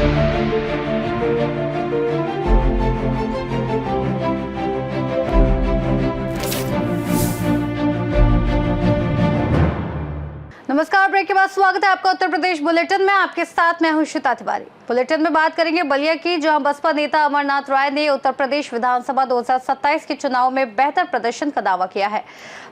नमस्कार, ब्रेक के बाद स्वागत है आपका उत्तर प्रदेश बुलेटिन में। आपके साथ मैं हूं श्वेता तिवारी। बुलेटिन में बात करेंगे बलिया की, जहां बसपा नेता अमरनाथ राय ने उत्तर प्रदेश विधानसभा 2027 के चुनाव में बेहतर प्रदर्शन का दावा किया है।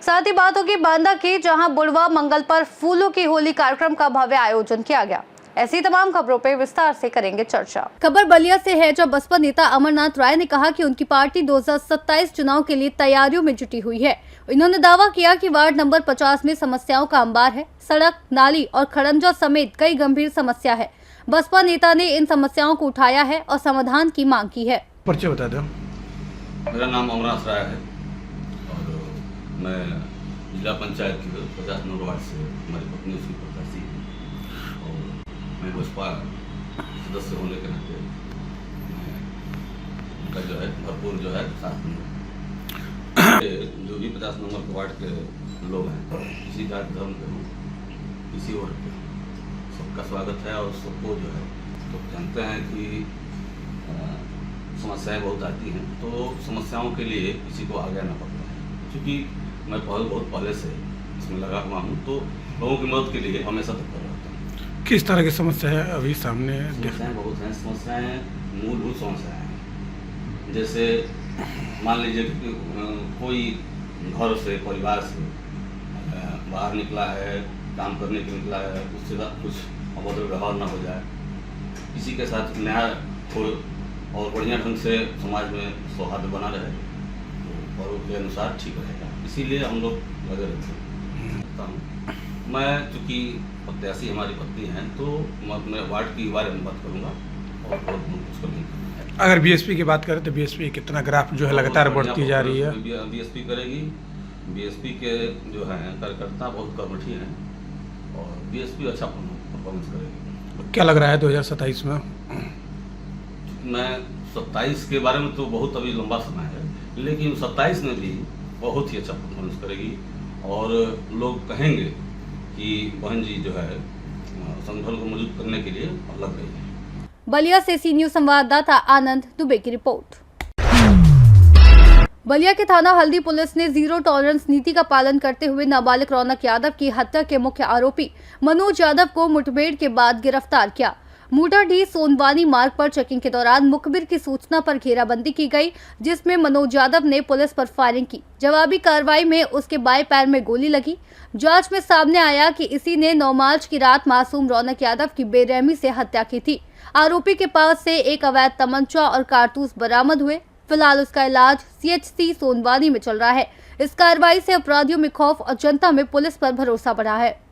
साथ ही बात होगी बांदा की, जहां बुढ़वा मंगल पर फूलों की होली कार्यक्रम का भव्य आयोजन किया गया। ऐसी तमाम खबरों पे विस्तार से करेंगे चर्चा। खबर बलिया से है, जब बसपा नेता अमरनाथ राय ने कहा कि उनकी पार्टी 2027 चुनाव के लिए तैयारियों में जुटी हुई है। इन्होंने दावा किया कि वार्ड नंबर 50 में समस्याओं का अंबार है। सड़क, नाली और खड़ंजा समेत कई गंभीर समस्या है। बसपा नेता ने इन समस्याओं को उठाया है और समाधान की मांग की है। परिचय बता दो। मेरा नाम अमरनाथ राय है और मैं जिला पंचायत की 50 नंबर वार्ड से, हमारी पत्नी उसकी प्रत्याशी है और मैं बसपा सदस्य होने के नाते उनका जो है भरपूर जो है साथ में जो भी 50 नंबर के वार्ड के लोग हैं, किसी जाति धर्म के हों, किसी और के, सबका स्वागत है और सबको जो है तो जानते हैं कि समस्याएं बहुत आती हैं, तो समस्याओं के लिए किसी को आगे आना पड़ता है। क्योंकि मैं बहुत पहले से इसमें लगा हुआ हूँ, तो लोगों की मदद के लिए हमेशा तत्पर रहता हूँ। किस तरह की समस्या है अभी सामने? समस्याएं बहुत हैं। समस्याएं मूलभूत समस्याएं हैं, जैसे मान लीजिए कि कोई घर से, परिवार से बाहर निकला है, काम करने के निकला है, उससे कुछ अभद्र व्यवहार ना हो जाए, किसी के साथ न्याय हो और बढ़िया ढंग से समाज में सौहार्द बना रहे, तो और उसके अनुसार ठीक रहेगा। इसीलिए हम लोग लगे रहते हैं। मैं चूँकि प्रत्याशी हमारी पत्नी हैं, तो मैं अपने वार्ड के बारे में बात करूँगा और बहुत कुछ नहीं। अगर बीएसपी की बात करें तो बीएसपी कितना ग्राफ जो है लगातार बढ़ती जा रही है। बीएसपी करेगी। बीएसपी के जो हैं कार्यकर्ता बहुत कर्मठी हैं और बीएसपी अच्छा परफॉर्मेंस करेगी। क्या लग रहा है 2027 में? मैं 27 के बारे में तो बहुत अभी लंबा समय है, लेकिन 27 में भी बहुत ही अच्छा परफॉर्मेंस करेगी और लोग कहेंगे कि बहन जी जो है संगठन को मजबूत करने के लिए लग गई है। बलिया से सी न्यूज संवाददाता आनंद दुबे की रिपोर्ट। बलिया के थाना हल्दी पुलिस ने जीरो टॉलरेंस नीति का पालन करते हुए नाबालिग रौनक यादव की हत्या के मुख्य आरोपी मनोज यादव को मुठभेड़ के बाद गिरफ्तार किया। मूटाडीह सोनवानी मार्ग पर चेकिंग के दौरान मुखबिर की सूचना पर घेराबंदी की गई, जिसमें मनोज यादव ने पुलिस पर फायरिंग की। जवाबी कार्रवाई में उसके बाएं पैर में गोली लगी। जांच में सामने आया कि इसी ने 9 मार्च की रात मासूम रौनक यादव की बेरहमी से हत्या की थी। आरोपी के पास से एक अवैध तमंचा और कारतूस बरामद हुए। फिलहाल उसका इलाज CHC सोनवानी में चल रहा है। इस कार्रवाई से अपराधियों में खौफ और जनता में पुलिस पर भरोसा बढ़ा है।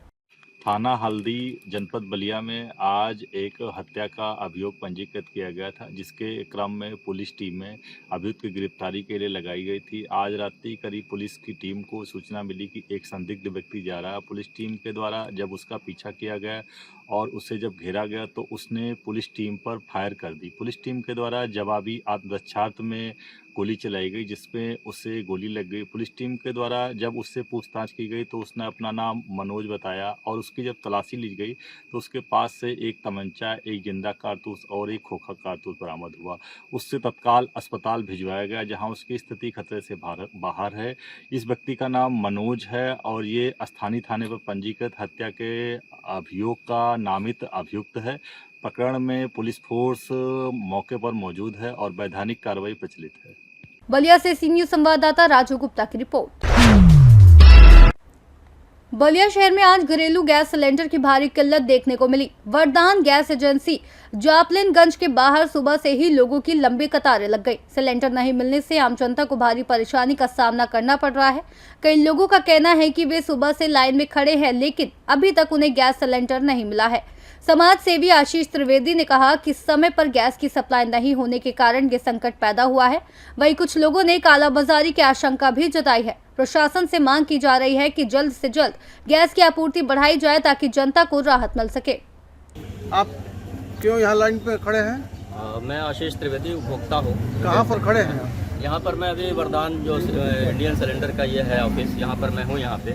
थाना हल्दी जनपद बलिया में आज एक हत्या का अभियोग पंजीकृत किया गया था, जिसके क्रम में पुलिस टीम में अभियुक्त की गिरफ्तारी के लिए लगाई गई थी। आज रात्रि करीब पुलिस की टीम को सूचना मिली कि एक संदिग्ध व्यक्ति जा रहा है। पुलिस टीम के द्वारा जब उसका पीछा किया गया और उसे जब घेरा गया तो उसने पुलिस टीम पर फायर कर दी। पुलिस टीम के द्वारा जवाबी आत्मरक्षार्थ में गोली चलाई गई, जिसमें उसे गोली लग गई। पुलिस टीम के द्वारा जब उससे पूछताछ की गई तो उसने अपना नाम मनोज बताया और उसकी जब तलाशी ली गई तो उसके पास से एक तमंचा, एक जिंदा कारतूस और एक खोखा कारतूस बरामद हुआ। उससे तत्काल अस्पताल भिजवाया गया, जहां उसकी स्थिति खतरे से बाहर है। इस व्यक्ति का नाम मनोज है और ये स्थानीय थाने पर पंजीकृत हत्या के अभियोग का नामित अभियुक्त है। प्रकरण में पुलिस फोर्स मौके पर मौजूद है और वैधानिक कार्रवाई प्रचलित है। बलिया से सी न्यूज संवाददाता राजू गुप्ता की रिपोर्ट। बलिया शहर में आज घरेलू गैस सिलेंडर की भारी किल्लत देखने को मिली। वरदान गैस एजेंसी जापलिनगंज के बाहर सुबह से ही लोगों की लंबी कतारें लग गई। सिलेंडर नहीं मिलने से आम जनता को भारी परेशानी का सामना करना पड़ रहा है। कई लोगों का कहना है कि वे सुबह से लाइन में खड़े हैं, लेकिन अभी तक उन्हें गैस सिलेंडर नहीं मिला है। समाज सेवी आशीष त्रिवेदी ने कहा कि समय पर गैस की सप्लाई नहीं होने के कारण ये संकट पैदा हुआ है। वहीं कुछ लोगों ने कालाबाजारी की आशंका भी जताई है। प्रशासन से मांग की जा रही है कि जल्द से जल्द गैस की आपूर्ति बढ़ाई जाए ताकि जनता को राहत मिल सके। आप क्यों यहाँ लाइन पे खड़े हैं? मैं आशीष त्रिवेदी उपभोक्ता हूँ। कहाँ पर खड़े हैं? यहाँ पर मैं अभी वरदान जो इंडियन सिलेंडर का ये है ऑफिस, यहाँ पर मैं हूँ यहाँ पे,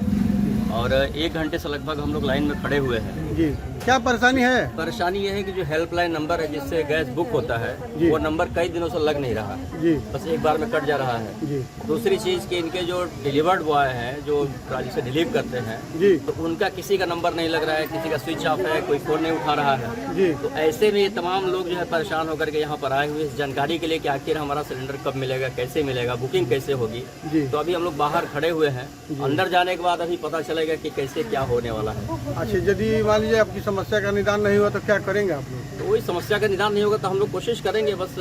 और 1 घंटे से लगभग हम लोग लाइन में खड़े हुए हैं। जी, क्या परेशानी है? परेशानी ये है कि जो हेल्पलाइन नंबर है जिससे गैस बुक होता है जी। वो नंबर कई दिनों से लग नहीं रहा, जी बस एक बार में कट जा रहा है। जी दूसरी चीज़ कि इनके जो डिलीवर्ड बॉय हैं जो ट्राली से डिलीवर करते हैं जी तो उनका किसी का नंबर नहीं लग रहा है, किसी का स्विच ऑफ है, कोई फ़ोन नहीं उठा रहा है। जी तो ऐसे में ये तमाम लोग जो है परेशान होकर के यहाँ पर आए हुए इस जानकारी के लिए कि आखिर हमारा सिलेंडर कब मिलेगा, कैसे मिलेगा, बुकिंग कैसे होगी। जी। तो अभी हम लोग बाहर खड़े हुए हैं, अंदर जाने के बाद अभी पता चलेगा कि कैसे क्या होने वाला है। अच्छा, यदि मान लीजिए आपकी समस्या का निदान नहीं हुआ तो क्या करेंगे आप लोग? तो वही समस्या का निदान नहीं होगा तो हम लोग कोशिश करेंगे, बस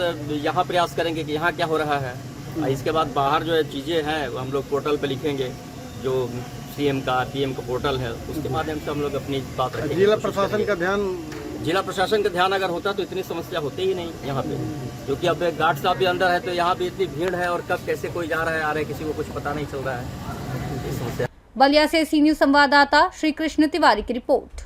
यहाँ प्रयास करेंगे कि यहाँ क्या हो रहा है। इसके बाद बाहर जो है चीज़ें हैं वो हम लोग पोर्टल पे लिखेंगे, जो CM का PM का पोर्टल है, उसके माध्यम से हम लोग अपनी बात रखेंगे। जिला कोशिश प्रशासन करेंगे। का ध्यान? जिला प्रशासन का ध्यान अगर होता तो इतनी समस्या होती ही नहीं यहाँ पे, क्योंकि अब गार्ड साहब भी अंदर है तो यहाँ भी इतनी भीड़ है और कब कैसे कोई जा रहा है आ रहा है किसी को कुछ पता नहीं चल रहा है। ये समस्या। बलिया से सी न्यूज संवाददाता श्री कृष्ण तिवारी की रिपोर्ट।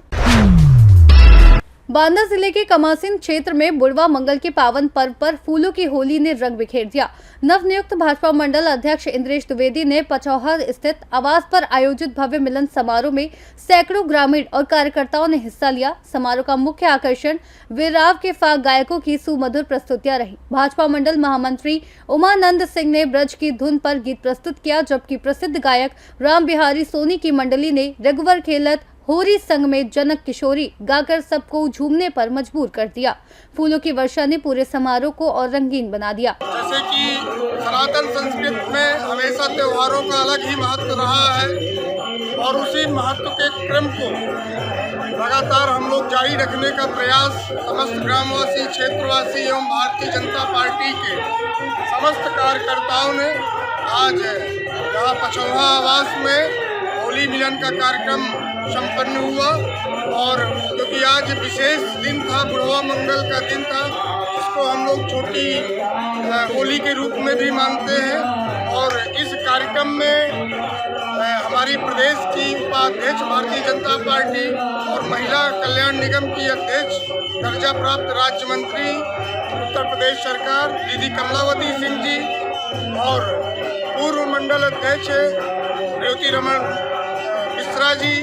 बांदा जिले के कमासिन क्षेत्र में बुढ़वा मंगल के पावन पर्व पर फूलों की होली ने रंग बिखेर दिया। नवनियुक्त भाजपा मंडल अध्यक्ष इंद्रेश द्विवेदी ने पचौहर स्थित आवास पर आयोजित भव्य मिलन समारोह में सैकड़ों ग्रामीण और कार्यकर्ताओं ने हिस्सा लिया। समारोह का मुख्य आकर्षण वीरराव के फाग गायकों की सुमधुर प्रस्तुतियां रही। भाजपा मंडल महामंत्री उमानंद सिंह ने ब्रज की धुन पर गीत प्रस्तुत किया, जबकि प्रसिद्ध गायक राम बिहारी सोनी की मंडली ने रघुवर खेलत होरी संग में जनक किशोरी गाकर सबको झूमने पर मजबूर कर दिया। फूलों की वर्षा ने पूरे समारोह को और रंगीन बना दिया। जैसे कि सनातन संस्कृति में हमेशा त्योहारों का अलग ही महत्व रहा है और उसी महत्व के क्रम को लगातार हम लोग जारी रखने का प्रयास समस्त ग्रामवासी, क्षेत्रवासी एवं भारतीय जनता पार्टी के समस्त कार्यकर्ताओं ने आज यहाँ पचौहा आवास में होली मिलन का कार्यक्रम संपन्न हुआ। और क्योंकि आज विशेष दिन था, बुढ़वा मंगल का दिन था, जिसको हम लोग छोटी होली के रूप में भी मानते हैं। और इस कार्यक्रम में हमारी प्रदेश की उपाध्यक्ष भारतीय जनता पार्टी और महिला कल्याण निगम की अध्यक्ष, दर्जा प्राप्त राज्य मंत्री उत्तर प्रदेश सरकार दीदी कमलावती सिंह जी और पूर्व मंडल अध्यक्ष रेवती रमन मिश्रा जी,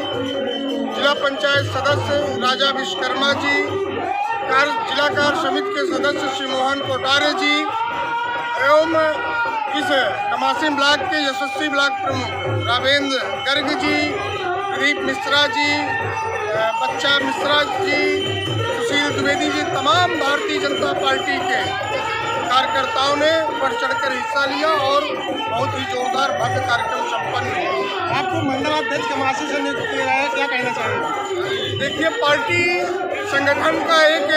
जिला पंचायत सदस्य राजा विश्वकर्मा जी, जिला कार्य समिति के सदस्य श्री मोहन कोटारे जी एवं इस कमासिन ब्लॉक के यशस्वी ब्लॉक प्रमुख रावेंद्र गर्ग जी, प्रदीप मिश्रा जी, बच्चा मिश्रा जी, सुशील द्विवेदी जी, तमाम भारतीय जनता पार्टी के कार्यकर्ताओं ने बढ़ चढ़कर हिस्सा लिया और बहुत ही जोरदार भव्य कार्यक्रम संपन्न हुआ। आपको मंडलाध्यक्ष कमासिन से नियुक्त किया गया है, क्या कहना चाहेंगे? देखिए, पार्टी संगठन का एक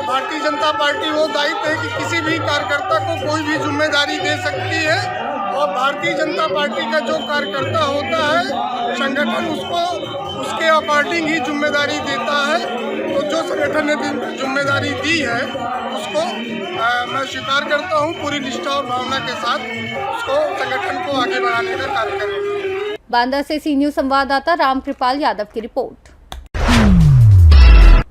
भारतीय जनता पार्टी वो दायित्व है कि किसी भी कार्यकर्ता को कोई भी जिम्मेदारी दे सकती है और भारतीय जनता पार्टी का जो कार्यकर्ता होता है संगठन उसको उसके अकॉर्डिंग ही जिम्मेदारी देता है। तो जो संगठन ने जिम्मेदारी दी है उसको मैं स्वीकार करता हूँ, पूरी निष्ठा और भावना के साथ उसको संगठन को आगे बढ़ाने का कार्य करेंगे। बांदा से सी न्यूज संवाददाता रामकृपाल यादव की रिपोर्ट।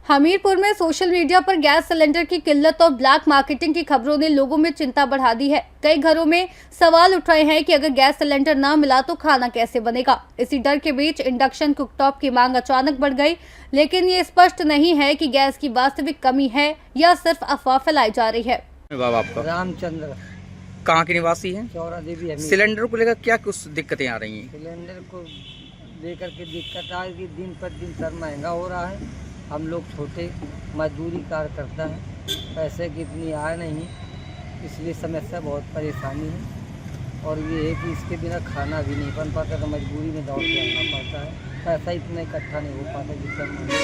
हमीरपुर में सोशल मीडिया पर गैस सिलेंडर की किल्लत और ब्लैक मार्केटिंग की खबरों ने लोगों में चिंता बढ़ा दी है। कई घरों में सवाल उठ रहे हैं कि अगर गैस सिलेंडर न मिला तो खाना कैसे बनेगा। इसी डर के बीच इंडक्शन कुकटॉप की मांग अचानक बढ़ गई, लेकिन ये स्पष्ट नहीं है कि गैस की वास्तविक कमी है या सिर्फ अफवाह फैलाई जा रही है। बाबा आपका रामचंद्र कहाँ के निवासी हैं? चौरा देवी है। सिलेंडर को लेकर क्या कुछ दिक्कतें आ रही हैं? सिलेंडर को लेकर के दिक्कत आ रही, दिन पर दिन सर महंगा हो रहा है। हम लोग छोटे मजदूरी कार्य करता है, पैसे की इतनी आय नहीं, इसलिए समस्या बहुत परेशानी है। और ये है कि इसके बिना खाना भी नहीं बन पाता, तो मजबूरी में दौड़ के आना पड़ता है। पैसा इतना इकट्ठा नहीं हो पाता जिससे महंगा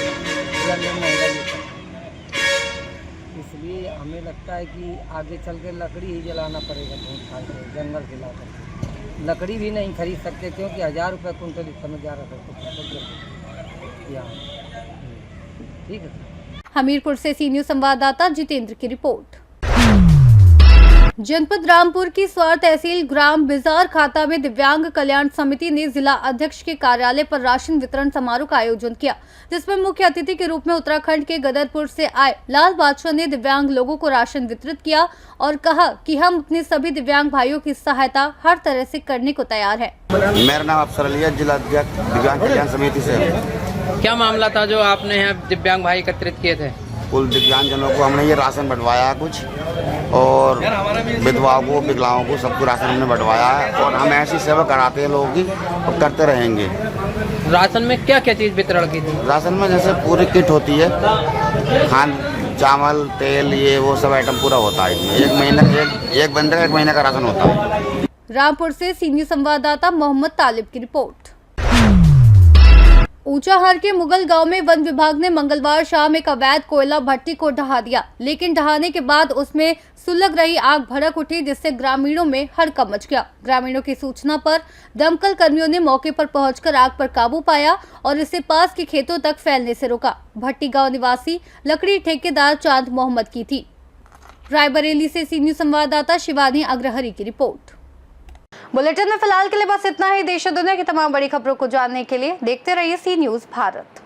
लेता है। इसलिए हमें लगता है कि आगे चल के लकड़ी ही जलाना पड़ेगा, ढूंढ खाल के जंगल से ला कर। लकड़ी भी नहीं खरीद सकते क्योंकि 1000 रुपये कुंटल इस समय 1100 कुछ यहाँ। ठीक है। हमीरपुर से सी न्यूज संवाददाता जितेंद्र की रिपोर्ट। जनपद रामपुर की स्वार तहसील ग्राम बिजार खाता में दिव्यांग कल्याण समिति ने जिला अध्यक्ष के कार्यालय पर राशन वितरण समारोह का आयोजन किया, जिसमें मुख्य अतिथि के रूप में उत्तराखंड के गदरपुर से आए लाल बादशाह ने दिव्यांग लोगों को राशन वितरित किया और कहा कि हम अपने सभी दिव्यांग भाइयों की सहायता हर तरह से करने को तैयार है। मेरा नाम अफसर अली है, जिला अध्यक्ष दिव्यांग कल्याण समिति से। क्या मामला था जो आपने यहाँ दिव्यांग भाई एकत्रित किए थे? कुल दिव्यांगजनों को हमने ये राशन बंटवाया कुछ, और विधवाओं को, विकलांगों को, सबको राशन हमने बंटवाया है, और हम ऐसी सेवा कराते हैं लोगों की और करते रहेंगे। राशन में क्या क्या चीज़ वितरण की थी? राशन में जैसे पूरी किट होती है, खान, चावल, तेल, ये वो सब आइटम पूरा होता है इसमें। एक बंदे का 1 महीने का राशन होता है। रामपुर से सीनियर संवाददाता मोहम्मद तालिब की रिपोर्ट। ऊंचाहार के मुगल गांव में वन विभाग ने मंगलवार शाम एक अवैध कोयला भट्टी को ढहा दिया, लेकिन ढहाने के बाद उसमें सुलग रही आग भड़क उठी, जिससे ग्रामीणों में हड़कंप मच गया। ग्रामीणों की सूचना पर दमकल कर्मियों ने मौके पर पहुंचकर आग पर काबू पाया और इसे पास के खेतों तक फैलने से रोका। भट्टी गांव निवासी लकड़ी ठेकेदार चांद मोहम्मद की थी। रायबरेली से सीनियर संवाददाता शिवानी अग्रहरी की रिपोर्ट। बुलेटिन में फिलहाल के लिए बस इतना ही। देश और दुनिया की तमाम बड़ी खबरों को जानने के लिए देखते रहिए सी न्यूज़ भारत।